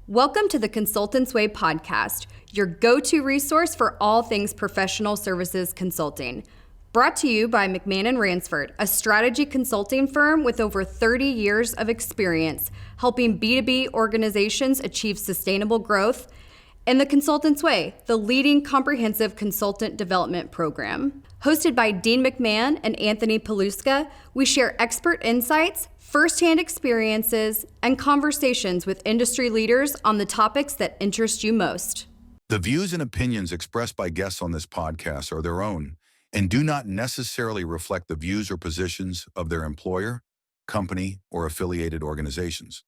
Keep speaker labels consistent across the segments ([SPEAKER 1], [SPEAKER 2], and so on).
[SPEAKER 1] Welcome to the Consultant's Way podcast, your go-to resource for all things professional services consulting. Brought to you by McMann & Ransford, a strategy consulting firm with over 30 years of experience helping B2B organizations achieve sustainable growth, and the Consultant's Way, the leading comprehensive consultant development program. Hosted by Dean McMann and Anthony Paluska, we share expert insights, firsthand experiences, and conversations with industry leaders on the topics that interest you most.
[SPEAKER 2] The views and opinions expressed by guests on this podcast are their own and do not necessarily reflect the views or positions of their employer, company, or affiliated organizations.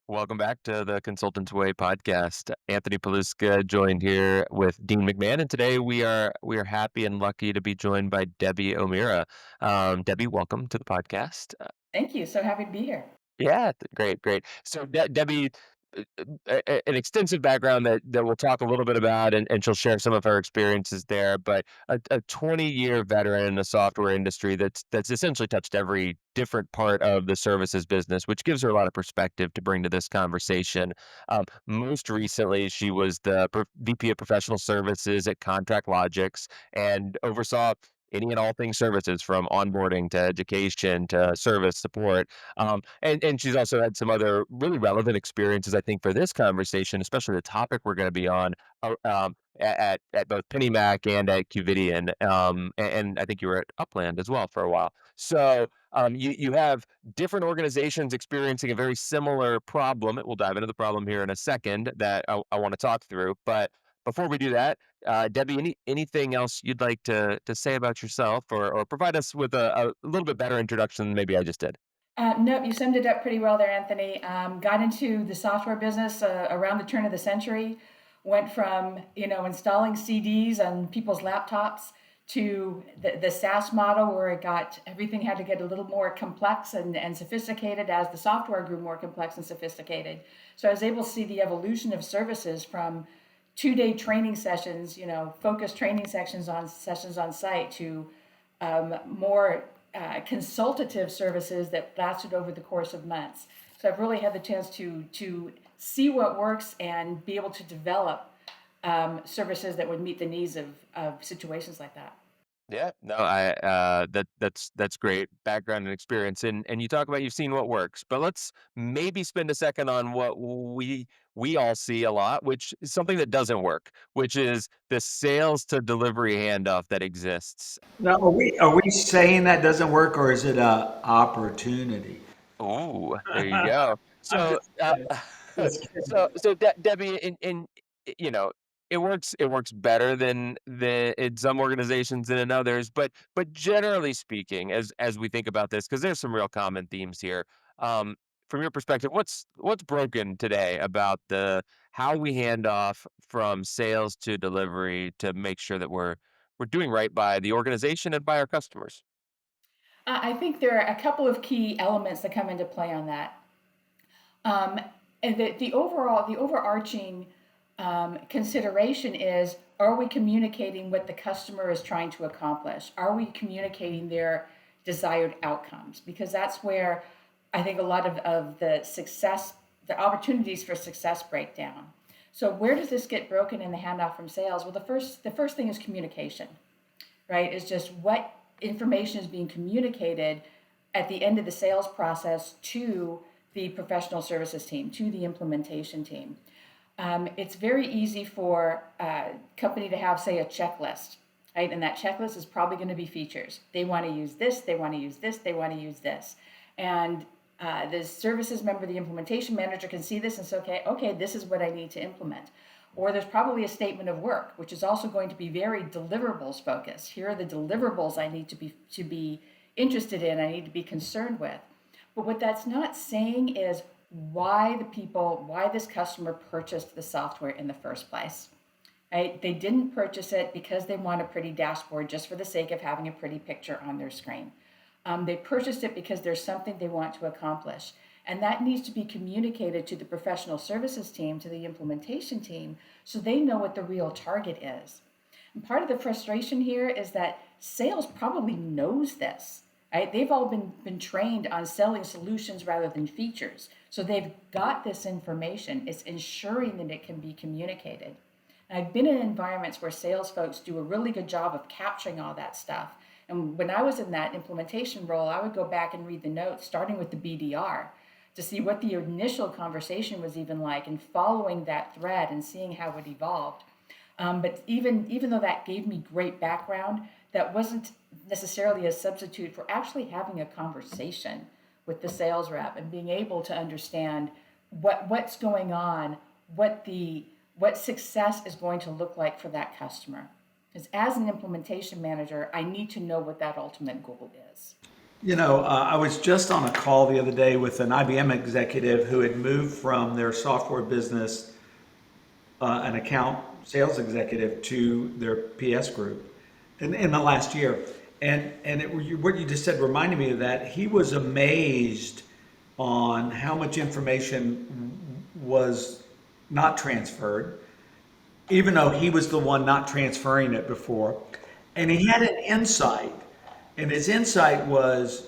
[SPEAKER 3] Welcome back to the Consultant's Way podcast. Anthony Paluska joined here with Dean McMann, and today we are happy and lucky to be joined by Debbie O'Meara. Debbie, welcome to the podcast.
[SPEAKER 4] Thank you. So happy to be here.
[SPEAKER 3] Yeah, great. So Debbie, an extensive background that we'll talk a little bit about, and she'll share some of her experiences there, but a 20-year veteran in the software industry that's essentially touched every different part of the services business, which gives her a lot of perspective to bring to this conversation. Most recently, she was the VP of Professional Services at Contract Logix and oversaw any and all things services, from onboarding to education to service support. And she's also had some other really relevant experiences, I think, for this conversation, especially the topic we're going to be on at both PennyMac and at Qvidian. And I think you were at Upland as well for a while. So you have different organizations experiencing a very similar problem. We'll dive into the problem here in a second that I want to talk through. But before we do that, Debbie, anything else you'd like to say about yourself, or provide us with a little bit better introduction than maybe I just did?
[SPEAKER 4] No, you summed it up pretty well there, Anthony. Got into the software business around the turn of the century. Went from installing CDs on people's laptops to the SaaS model, where everything had to get a little more complex and sophisticated as the software grew more complex and sophisticated. So I was able to see the evolution of services from 2-day training sessions, focused training sessions on site, to more consultative services that lasted over the course of months. So I've really had the chance to see what works and be able to develop services that would meet the needs of situations like that.
[SPEAKER 3] Yeah, no, that's great background and experience, and you talk about you've seen what works, but let's maybe spend a second on what we all see a lot, which is something that doesn't work, which is the sales to delivery handoff that exists.
[SPEAKER 5] Now, are we saying that doesn't work, or is it a opportunity?
[SPEAKER 3] Oh, there you go. So, Debbie, in it works better than in some organizations than in others, but generally speaking, as we think about this, because there's some real common themes here. From your perspective, what's broken today about how we hand off from sales to delivery to make sure that we're doing right by the organization and by our customers?
[SPEAKER 4] I think there are a couple of key elements that come into play on that. And the overarching consideration is, are we communicating what the customer is trying to accomplish? Are we communicating their desired outcomes? Because that's where I think a lot of the opportunities for success break down. So where does this get broken in the handoff from sales? Well, the first thing is communication, right? It's just what information is being communicated at the end of the sales process to the professional services team, to the implementation team. It's very easy for a company to have, say, a checklist, right? And that checklist is probably going to be features. They want to use this, they want to use this, they want to use this. And the services member, the implementation manager, can see this and say, okay, this is what I need to implement. Or there's probably a statement of work, which is also going to be very deliverables focused. Here are the deliverables I need to be interested in, I need to be concerned with. But what that's not saying is why this customer purchased the software in the first place. Right? They didn't purchase it because they want a pretty dashboard just for the sake of having a pretty picture on their screen. They purchased it because there's something they want to accomplish. And that needs to be communicated to the professional services team, to the implementation team, so they know what the real target is. And part of the frustration here is that sales probably knows this. right? They've all been trained on selling solutions rather than features. So they've got this information. It's ensuring that it can be communicated. And I've been in environments where sales folks do a really good job of capturing all that stuff. And when I was in that implementation role, I would go back and read the notes, starting with the BDR, to see what the initial conversation was even like, and following that thread and seeing how it evolved. But even though that gave me great background, that wasn't necessarily a substitute for actually having a conversation with the sales rep and being able to understand what's going on, what success is going to look like for that customer. Because as an implementation manager, I need to know what that ultimate goal is.
[SPEAKER 5] I was just on a call the other day with an IBM executive who had moved from their software business, an account sales executive, to their PS group in the last year. What you just said reminded me of that. He was amazed on how much information was not transferred, even though he was the one not transferring it before. And he had an insight. And his insight was,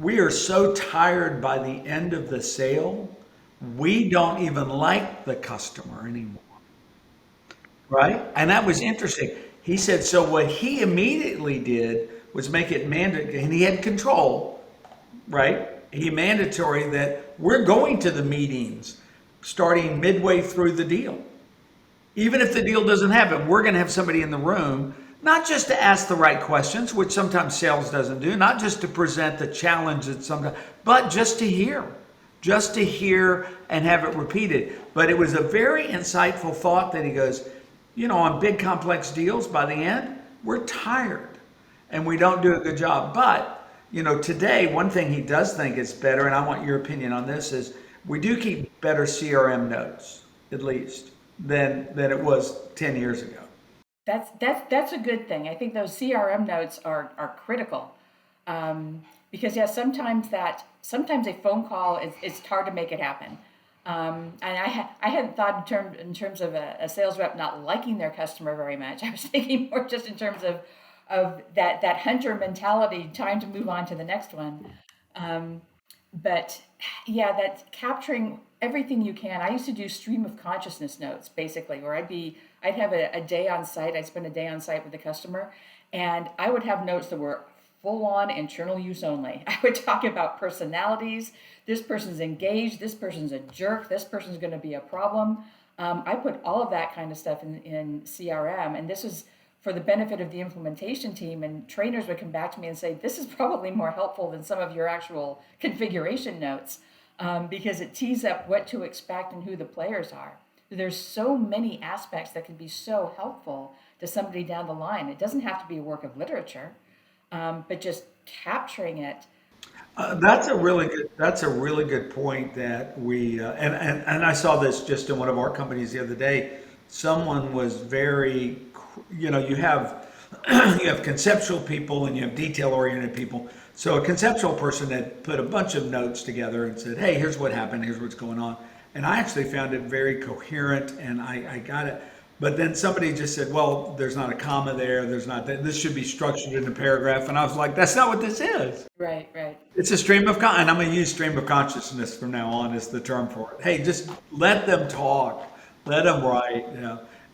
[SPEAKER 5] we are so tired by the end of the sale, we don't even like the customer anymore. Right? And that was interesting. He said, so what he immediately did was make it mandatory, and he had control, right? He mandatory that we're going to the meetings starting midway through the deal. Even if the deal doesn't happen, we're going to have somebody in the room, not just to ask the right questions, which sometimes sales doesn't do, not just to present the challenge that sometimes, but just to hear and have it repeated. But it was a very insightful thought that he goes, on big complex deals, by the end, we're tired and we don't do a good job. But, today, one thing he does think is better, and I want your opinion on this, is we do keep better CRM notes, at least, than it was 10 years ago.
[SPEAKER 4] That's a good thing. I think those CRM notes are critical, because sometimes a phone call it's hard to make it happen. And I hadn't thought in terms of a sales rep not liking their customer very much. I was thinking more just in terms of that hunter mentality, time to move on to the next one. But that's capturing everything you can. I used to do stream of consciousness notes, basically, where I'd have a day on site. I'd spend a day on site with the customer, and I would have notes that were full on internal use only. I would talk about personalities. This person's engaged. This person's a jerk. This person's going to be a problem. I put all of that kind of stuff in CRM, and this was for the benefit of the implementation team, and trainers would come back to me and say, this is probably more helpful than some of your actual configuration notes, because it tees up what to expect and who the players are. There's so many aspects that can be so helpful to somebody down the line. It doesn't have to be a work of literature, but just capturing it.
[SPEAKER 5] That's a really good point that we and I saw this just in one of our companies the other day. Someone was very, you have you have conceptual people and you have detail oriented people. So a conceptual person had put a bunch of notes together and said, hey, here's what happened, here's what's going on. And I actually found it very coherent, and I got it. But then somebody just said, well, there's not a comma there. There's not that. This should be structured in a paragraph. And I was like, that's not what this is.
[SPEAKER 4] Right.
[SPEAKER 5] It's a stream of and I'm going to use stream of consciousness from now on as the term for it. Hey, just let them talk, let them write,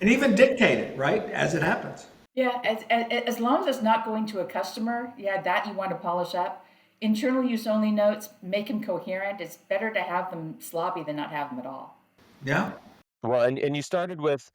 [SPEAKER 5] and even dictate it, right, as it happens.
[SPEAKER 4] Yeah, as long as it's not going to a customer, that you want to polish up. Internal use only notes, make them coherent. It's better to have them sloppy than not have them at all.
[SPEAKER 5] Yeah.
[SPEAKER 3] Well, and you started with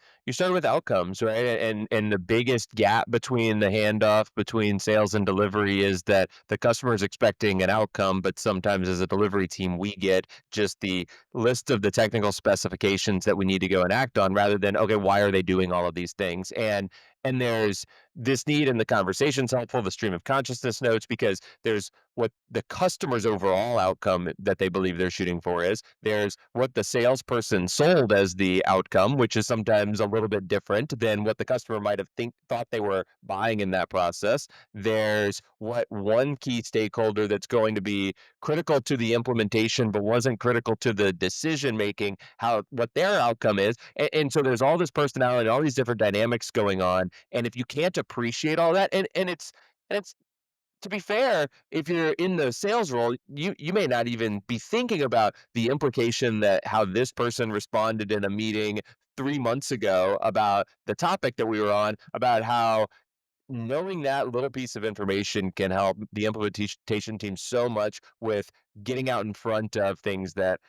[SPEAKER 3] outcomes, right? And the biggest gap between the handoff between sales and delivery is that the customer is expecting an outcome, but sometimes as a delivery team, we get just the list of the technical specifications that we need to go and act on, rather than, okay, why are they doing all of these things? And there's this need, and the conversation's helpful, the stream of consciousness notes, because there's what the customer's overall outcome that they believe they're shooting for is. There's what the salesperson sold as the outcome, which is sometimes a little bit different than what the customer might have thought they were buying in that process. There's what one key stakeholder that's going to be critical to the implementation but wasn't critical to the decision making, what their outcome is. And so there's all this personality, all these different dynamics going on. And if you can't appreciate all that, and it's to be fair, if you're in the sales role, you may not even be thinking about the implication that how this person responded in a meeting 3 months ago about the topic that we were on, about how knowing that little piece of information can help the implementation team so much with getting out in front of things that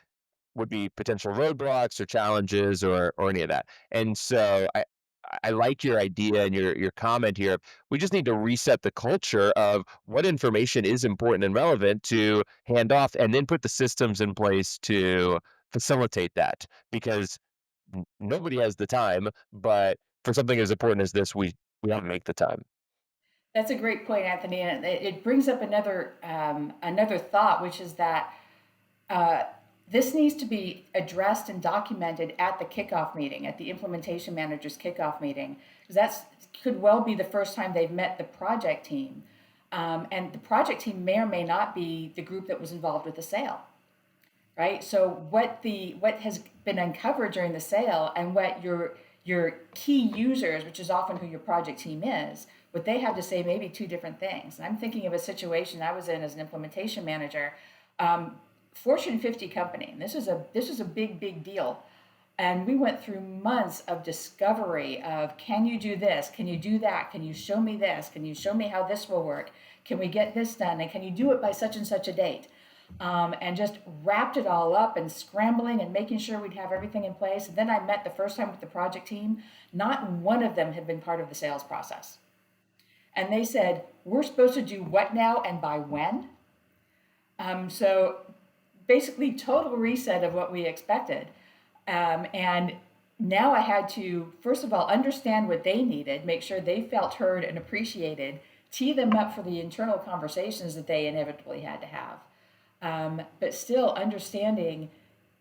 [SPEAKER 3] would be potential roadblocks or challenges or any of that. And so I like your idea and your comment here. We just need to reset the culture of what information is important and relevant to hand off, and then put the systems in place to facilitate that. Because nobody has the time, but for something as important as this, we don't make the time.
[SPEAKER 4] That's a great point, Anthony, and it brings up another thought, which is that uh, this needs to be addressed and documented at the kickoff meeting, at the implementation manager's kickoff meeting, because that's could well be the first time they've met the project team, and the project team may or may not be the group that was involved with the sale, right? So what has been uncovered during the sale, and what your key users, which is often who your project team is, what they have to say may be two different things. And I'm thinking of a situation I was in as an implementation manager, um, Fortune 50 company. And this is a big deal. And we went through months of discovery of, can you do this? Can you do that? Can you show me this? Can you show me how this will work? Can we get this done? And can you do it by such and such a date? And just wrapped it all up and scrambling and making sure we'd have everything in place. And then I met the first time with the project team. Not one of them had been part of the sales process. And they said, we're supposed to do what now and by when? So basically, total reset of what we expected. And now I had to, first of all, understand what they needed, make sure they felt heard and appreciated, tee them up for the internal conversations that they inevitably had to have. But still understanding,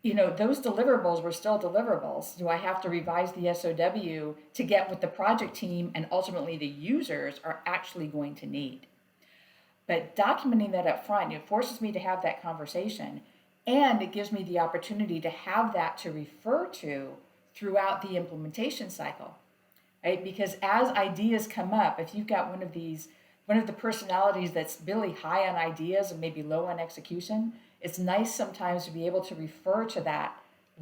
[SPEAKER 4] those deliverables were still deliverables. Do I have to revise the SOW to get what the project team and ultimately the users are actually going to need? But documenting that up front, it forces me to have that conversation, and it gives me the opportunity to have that to refer to throughout the implementation cycle, right? Because as ideas come up, if you've got one of the personalities that's really high on ideas and maybe low on execution, it's nice sometimes to be able to refer to that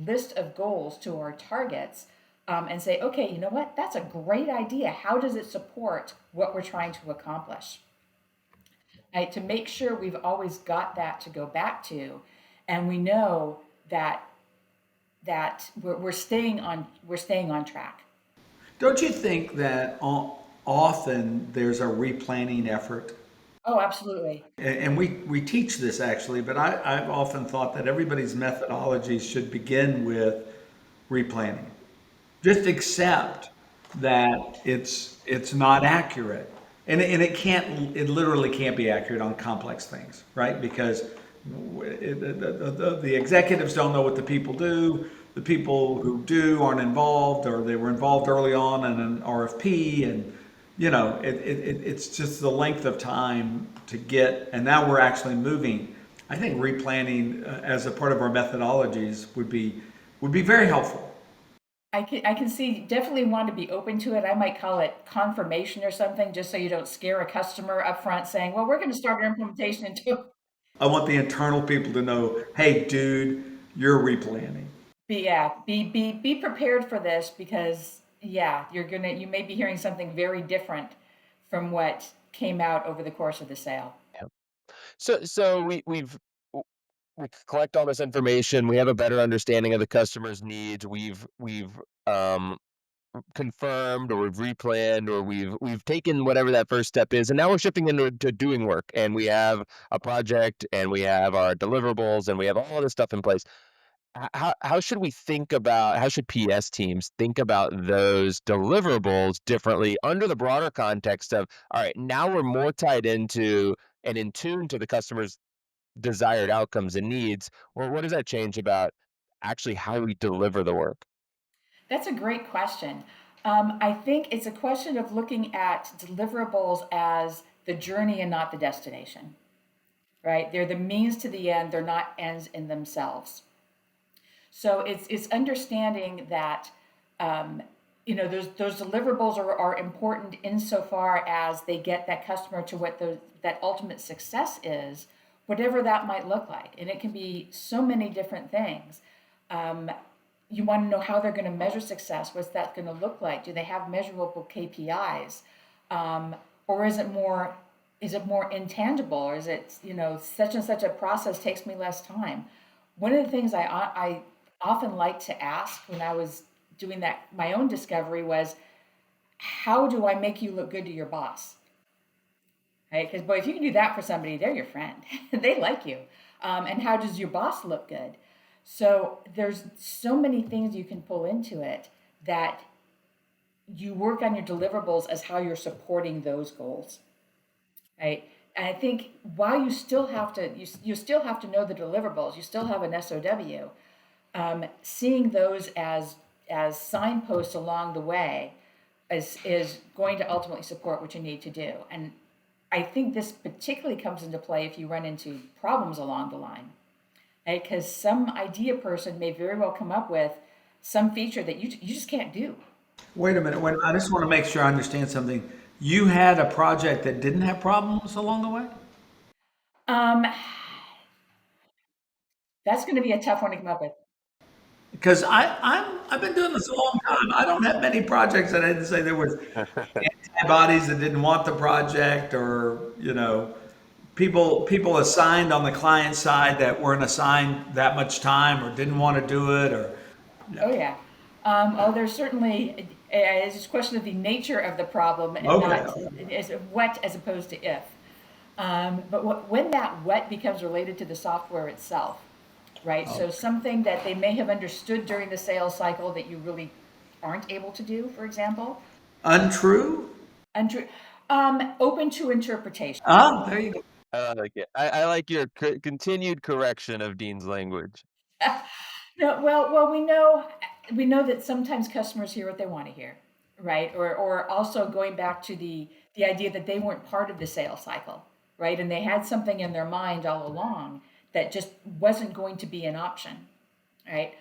[SPEAKER 4] list of goals, to our targets, and say, okay, you know what? That's a great idea. How does it support what we're trying to accomplish? Right? To make sure we've always got that to go back to, and we know that we're staying on track.
[SPEAKER 5] Don't you think that often there's a replanning effort?
[SPEAKER 4] Oh, absolutely.
[SPEAKER 5] And we teach this actually, but I've often thought that everybody's methodologies should begin with replanning. Just accept that it's not accurate. And it literally can't be accurate on complex things, right? Because the executives don't know what the people do. The people who do aren't involved, or they were involved early on in an RFP, and it's just the length of time to get. And now we're actually moving. I think replanning as a part of our methodologies would be very helpful.
[SPEAKER 4] I can see, definitely want to be open to it. I might call it confirmation or something, just so you don't scare a customer up front saying, well, we're going to start our implementation in two.
[SPEAKER 5] I want the internal people to know, hey, dude, you're replanning.
[SPEAKER 4] Be prepared for this, because you may be hearing something very different from what came out over the course of the sale.
[SPEAKER 3] So we collect all this information. We have a better understanding of the customer's needs. We've um, confirmed, or we've replanned, or we've taken whatever that first step is, and now we're shifting into to doing work. And we have a project, and we have our deliverables, and we have all this stuff in place. How should we think about, how should PS teams think about those deliverables differently under the broader context of, all right, now we're more tied into and in tune to the customer's desired outcomes and needs, or what does that change about actually how we deliver the work?
[SPEAKER 4] That's a great question. I think it's a question of looking at deliverables as the journey and not the destination, right? They're the means to the end, they're not ends in themselves. So it's understanding that, um, those deliverables are important insofar as they get that customer to what that ultimate success is, whatever that might look like. And it can be so many different things. You want to know how they're going to measure success. What's that going to look like? Do they have measurable KPIs? Or is it more intangible? Or is it, such and such a process takes me less time? One of the things I often like to ask when I was doing that, my own discovery, was, how do I make you look good to your boss? Right? Because, boy, if you can do that for somebody, they're your friend. They like you. And how does your boss look good? So there's so many things you can pull into it, that you work on your deliverables as how you're supporting those goals, right? And I think while you still have to, you still have to know the deliverables, you still have an SOW, seeing those as signposts along the way is going to ultimately support what you need to do. And I think this particularly comes into play if you run into problems along the line, right? Because some idea person may very well come up with some feature that you just can't do.
[SPEAKER 5] Wait a minute. I just want to make sure I understand something. You had a project that didn't have problems along the way?
[SPEAKER 4] Um, that's going to be a tough one to come up with.
[SPEAKER 5] Because I've been doing this a long time. I don't have many projects that I didn't say there was antibodies that didn't want the project, or people assigned on the client side that weren't assigned that much time or didn't want to do it, or
[SPEAKER 4] Oh, yeah. There's certainly, it's just a question of the nature of the problem, and
[SPEAKER 5] Okay.
[SPEAKER 4] not as what as opposed to if. But when that what becomes related to the software itself, right? So something that they may have understood during the sales cycle that you really aren't able to do, for example.
[SPEAKER 5] untrue.
[SPEAKER 4] Untrue. Open to interpretation.
[SPEAKER 5] There you go.
[SPEAKER 3] I like it. I like your continued correction of Dean's language.
[SPEAKER 4] No, well, we know that sometimes customers hear what they want to hear, right? Or also going back to the idea that they weren't part of the sales cycle, right? And they had something in their mind all along that just wasn't going to be an option, right?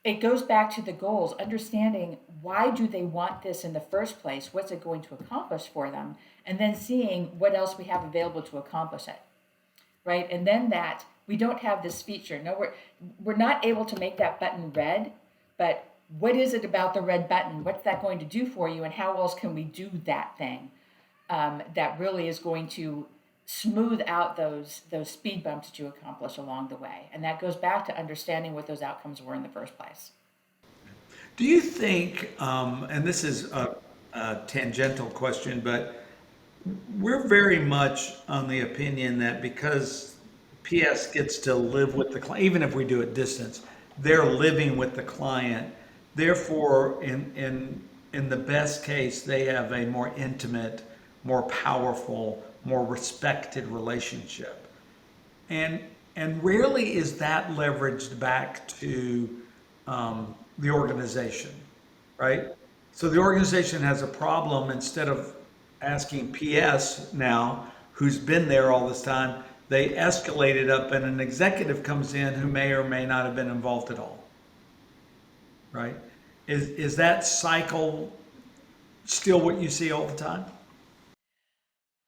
[SPEAKER 4] It goes back to the goals, understanding why do they want this in the first place? What's it going to accomplish for them? And then seeing what else we have available to accomplish it, right? And then that we don't have this feature. No, we're not able to make that button red, but what is it about the red button? What's that going to do for you? And how else can we do that thing that really is going to smooth out those speed bumps that you accomplish along the way? And that goes back to understanding what those outcomes were in the first place.
[SPEAKER 5] Do you think, and this is a tangential question, but we're very much on the opinion that because PS gets to live with the client, even if we do it distance, they're living with the client. Therefore, in the best case, they have a more intimate, more powerful, more respected relationship. And rarely is that leveraged back to the organization, right? So the organization has a problem. Instead of asking PS now, who's been there all this time, they escalate it up, and an executive comes in who may or may not have been involved at all, right? Is that cycle still what you see all the time?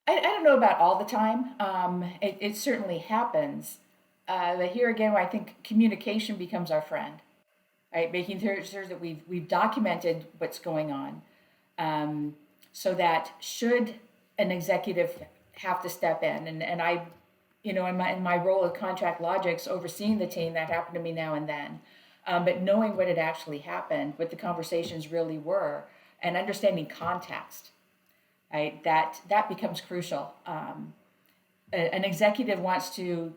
[SPEAKER 4] I don't know about all the time. It certainly happens. But here again, I think communication becomes our friend, right? Making sure that we've documented what's going on, so that should an executive have to step in, and I, in my role of Contract Logix, overseeing the team, that happened to me now and then, but knowing what had actually happened, what the conversations really were, and understanding context, right? That becomes crucial. An executive wants to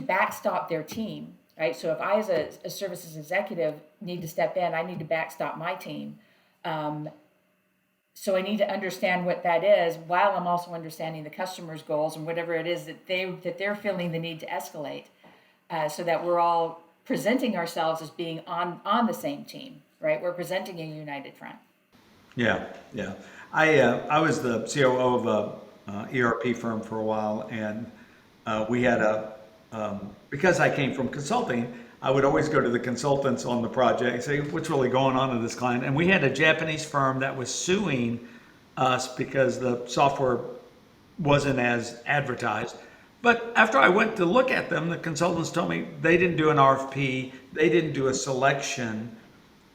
[SPEAKER 4] backstop their team, right? So if I, as a services executive, need to step in, I need to backstop my team. So I need to understand what that is, while I'm also understanding the customer's goals and whatever it is that they're feeling the need to escalate, so that we're all presenting ourselves as being on the same team, right? We're presenting a united front.
[SPEAKER 5] Yeah, yeah. I was the COO of a ERP firm for a while, and we had because I came from consulting, I would always go to the consultants on the project and say, what's really going on in this client? And we had a Japanese firm that was suing us because the software wasn't as advertised. But after I went to look at them, the consultants told me they didn't do an RFP, they didn't do a selection.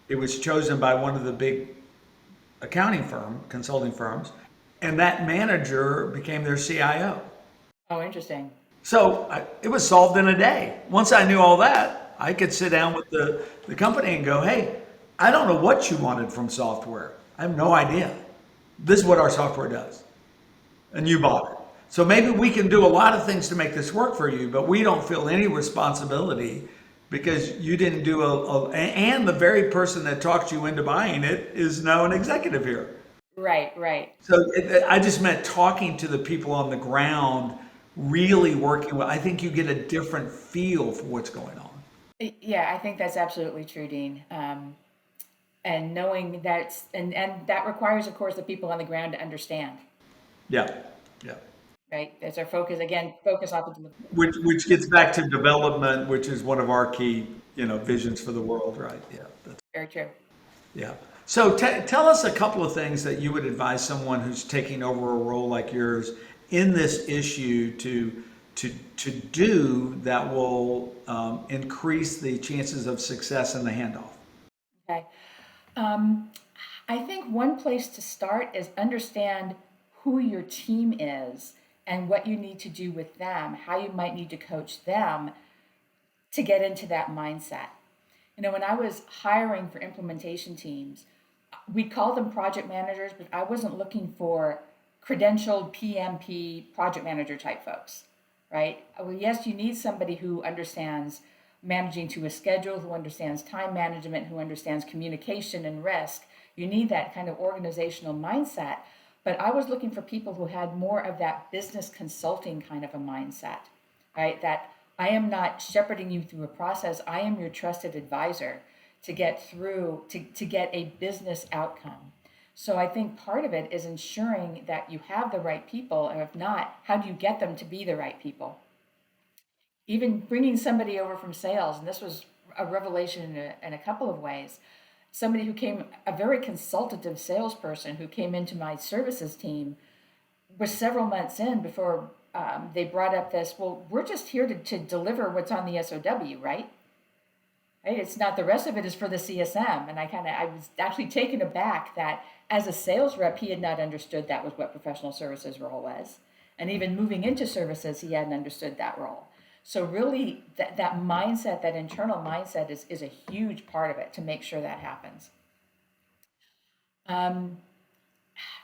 [SPEAKER 5] It was chosen by one of the big consulting firms, and that manager became their CIO.
[SPEAKER 4] Oh, interesting.
[SPEAKER 5] So it was solved in a day. Once I knew all that, I could sit down with the company and go, hey, I don't know what you wanted from software. I have no idea. This is what our software does. And you bought it. So maybe we can do a lot of things to make this work for you, but we don't feel any responsibility because you didn't do and the very person that talked you into buying it is now an executive here.
[SPEAKER 4] Right.
[SPEAKER 5] So I just meant talking to the people on the ground, really working with, I think you get a different feel for what's going on.
[SPEAKER 4] Yeah, I think that's absolutely true, Dean. And knowing that, and that requires, of course, the people on the ground to understand.
[SPEAKER 5] Yeah.
[SPEAKER 4] Right. That's our focus. Again, focus off of the.
[SPEAKER 5] Which gets back to development, which is one of our key, visions for the world, right? Yeah. That's
[SPEAKER 4] Very true.
[SPEAKER 5] Yeah. So tell us a couple of things that you would advise someone who's taking over a role like yours in this issue to do that will increase the chances of success in the handoff.
[SPEAKER 4] Okay. I think one place to start is understand who your team is and what you need to do with them, how you might need to coach them to get into that mindset. When I was hiring for implementation teams, we called them project managers, but I wasn't looking for credentialed PMP project manager type folks, right? Well, yes, you need somebody who understands managing to a schedule, who understands time management, who understands communication and risk. You need that kind of organizational mindset. But I was looking for people who had more of that business consulting kind of a mindset, right? That I am not shepherding you through a process. I am your trusted advisor to get through, to get a business outcome. So I think part of it is ensuring that you have the right people, and if not, how do you get them to be the right people? Even bringing somebody over from sales, and this was a revelation in a couple of ways. Somebody who came, a very consultative salesperson who came into my services team, was several months in before they brought up this, well, we're just here to deliver what's on the SOW, right? It's not, the rest of it is for the CSM. And I was actually taken aback that as a sales rep, he had not understood that was what professional services role was. And even moving into services, he hadn't understood that role. So really, that mindset, that internal mindset is a huge part of it to make sure that happens.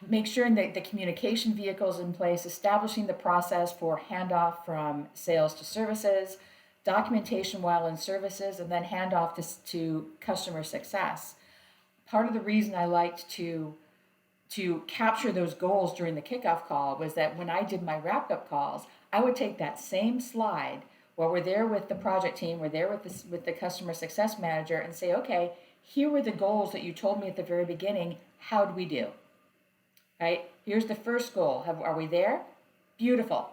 [SPEAKER 4] Make sure that the communication vehicles in place, establishing the process for handoff from sales to services, documentation while in services, and then handoff to customer success. Part of the reason I liked to capture those goals during the kickoff call was that when I did my wrap-up calls, I would take that same slide while we're there with the project team, we're there with the customer success manager, and say, okay, here were the goals that you told me at the very beginning. How do we do? Right? Here's the first goal. Are we there? Beautiful.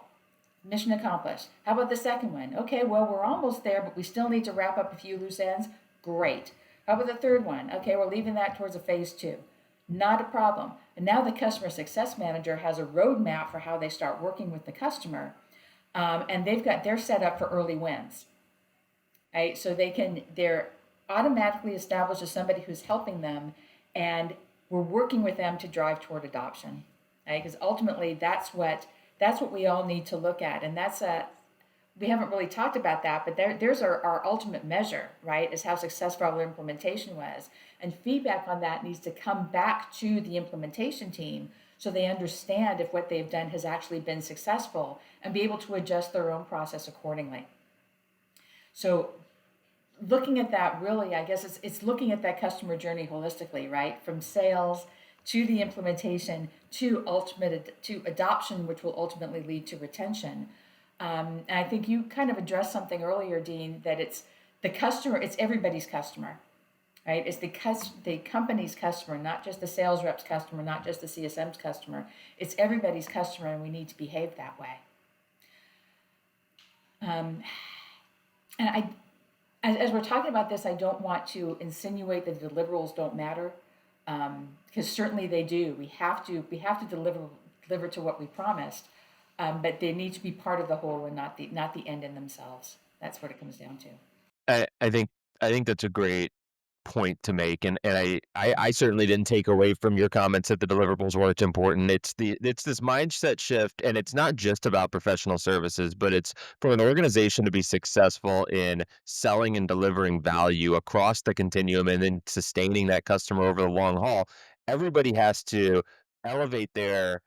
[SPEAKER 4] Mission accomplished. How about the second one? Okay, well, we're almost there, but we still need to wrap up a few loose ends. Great. How about the third one? Okay, we're leaving that towards a phase 2. Not a problem. And now the customer success manager has a roadmap for how they start working with the customer. And they're set up for early wins. Right? So they're automatically established as somebody who's helping them, and we're working with them to drive toward adoption. Right? Because ultimately that's what we all need to look at. And we haven't really talked about that, but there's our ultimate measure, right? Is how successful our implementation was. And feedback on that needs to come back to the implementation team so they understand if what they've done has actually been successful and be able to adjust their own process accordingly. So looking at that, really, I guess it's looking at that customer journey holistically, right? From sales to the implementation to adoption, which will ultimately lead to retention. And I think you kind of addressed something earlier, Dean, that it's the customer, it's everybody's customer, right? It's the company's customer, not just the sales rep's customer, not just the CSM's customer. It's everybody's customer, and we need to behave that way. And as we're talking about this, I don't want to insinuate that the deliverables don't matter, because certainly they do. We have to deliver to what we promised, but they need to be part of the whole and not the end in themselves. That's what it comes down to.
[SPEAKER 3] I think that's a great point to make, and I certainly didn't take away from your comments that the deliverables weren't important. It's this mindset shift, and it's not just about professional services, but it's for an organization to be successful in selling and delivering value across the continuum and then sustaining that customer over the long haul. Everybody has to elevate their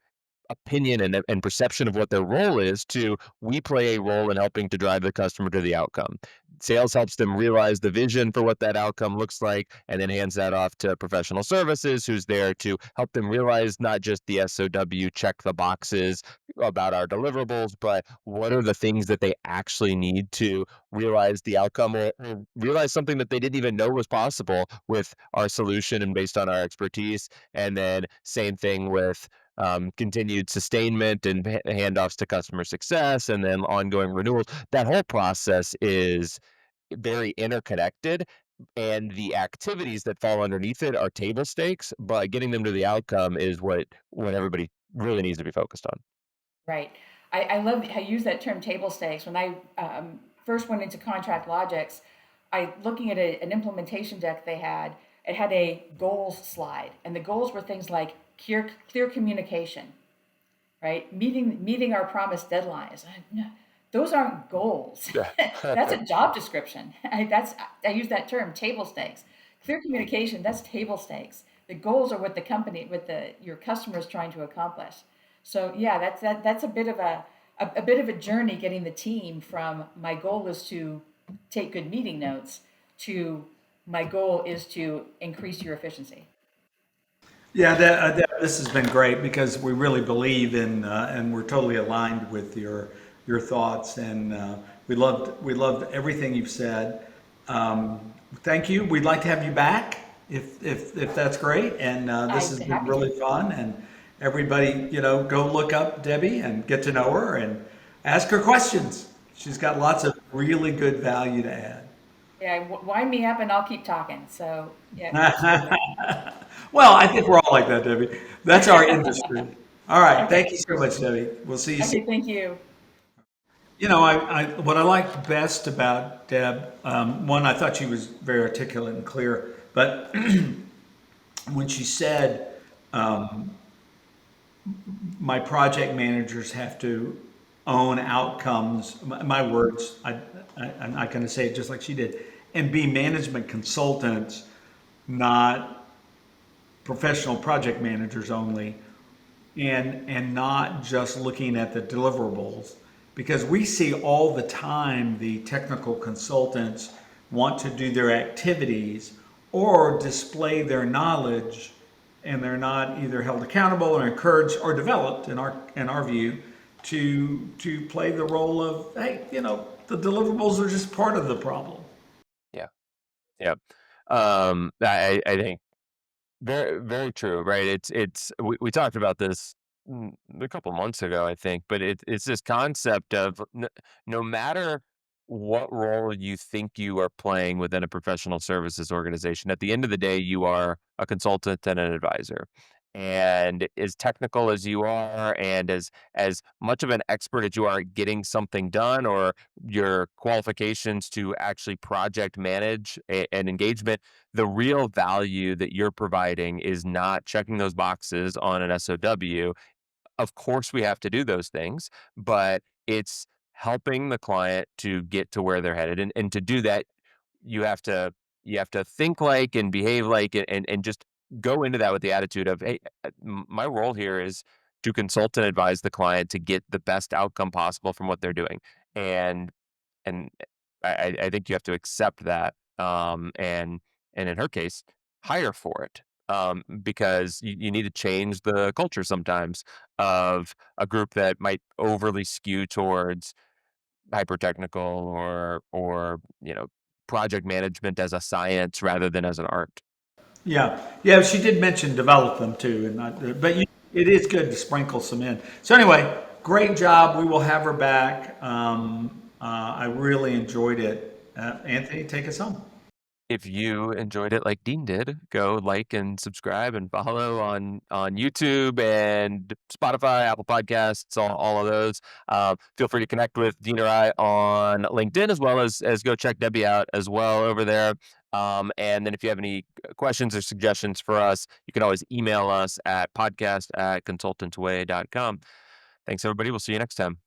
[SPEAKER 3] opinion and perception of what their role is to we play a role in helping to drive the customer to the outcome. Sales helps them realize the vision for what that outcome looks like and then hands that off to professional services, who's there to help them realize not just the SOW check the boxes about our deliverables, but what are the things that they actually need to realize the outcome, or realize something that they didn't even know was possible with our solution and based on our expertise. And then same thing with continued sustainment and handoffs to customer success and then ongoing renewals. That whole process is very interconnected, and the activities that fall underneath it are table stakes, but getting them to the outcome is what everybody really needs to be focused on.
[SPEAKER 4] Right. I love how you use that term table stakes. When I first went into Contract Logix, looking at an implementation deck they had, it had a goals slide, and the goals were things like clear communication, right? Meeting our promised deadlines. No, those aren't goals.
[SPEAKER 3] Yeah.
[SPEAKER 4] That's a job description. I use that term, table stakes. Clear communication, that's table stakes. The goals are what your customer is trying to accomplish. So yeah, that's a bit of a journey getting the team from my goal is to take good meeting notes to my goal is to increase your efficiency.
[SPEAKER 5] Yeah, this has been great because we really believe in, and we're totally aligned with your thoughts, and we loved everything you've said. Thank you. We'd like to have you back if that's great, and this has
[SPEAKER 4] I'd be
[SPEAKER 5] been
[SPEAKER 4] happy
[SPEAKER 5] really
[SPEAKER 4] to.
[SPEAKER 5] fun. And everybody, go look up Debbie and get to know her and ask her questions. She's got lots of really good value to add.
[SPEAKER 4] Yeah, wind me up and I'll keep talking. So yeah, absolutely.
[SPEAKER 5] Well, I think we're all like that, Debbie. That's our industry. All right.
[SPEAKER 4] Okay.
[SPEAKER 5] Thank you so much, Debbie. We'll see you soon.
[SPEAKER 4] Okay, thank you.
[SPEAKER 5] What I liked best about Deb, one, I thought she was very articulate and clear, but when she said, my project managers have to own outcomes, my words, I'm not going to say it just like she did, and be management consultants, not professional project managers only, and not just looking at the deliverables, because we see all the time the technical consultants want to do their activities or display their knowledge, and they're not either held accountable or encouraged or developed in our view to play the role of, hey, the deliverables are just part of the problem.
[SPEAKER 3] Yeah. Yeah. I think very, very true, right? We talked about this a couple months ago, I think, but it's this concept of no matter what role you think you are playing within a professional services organization, at the end of the day, you are a consultant and an advisor. And as technical as you are, and as much of an expert as you are at getting something done, or your qualifications to actually project manage an engagement, the real value that you're providing is not checking those boxes on an SOW. Of course, we have to do those things, but it's helping the client to get to where they're headed. And to do that, you have to think like and behave like it, and just go into that with the attitude of, hey, my role here is to consult and advise the client to get the best outcome possible from what they're doing. And and I think you have to accept that, and in her case, hire for it, because you need to change the culture sometimes of a group that might overly skew towards hyper technical, or project management as a science rather than as an art.
[SPEAKER 5] Yeah, yeah, she did mention develop them too, and not, but it is good to sprinkle some in. So anyway, great job. We will have her back. I really enjoyed it, Anthony, take us home.
[SPEAKER 3] If you enjoyed it like Dean did, go like and subscribe and follow on YouTube and Spotify, Apple Podcasts, all of those. Feel free to connect with Dean or I on LinkedIn, as well as go check Debbie out as well over there. And then if you have any questions or suggestions for us, you can always email us at podcast@consultantsway.com. Thanks, everybody. We'll see you next time.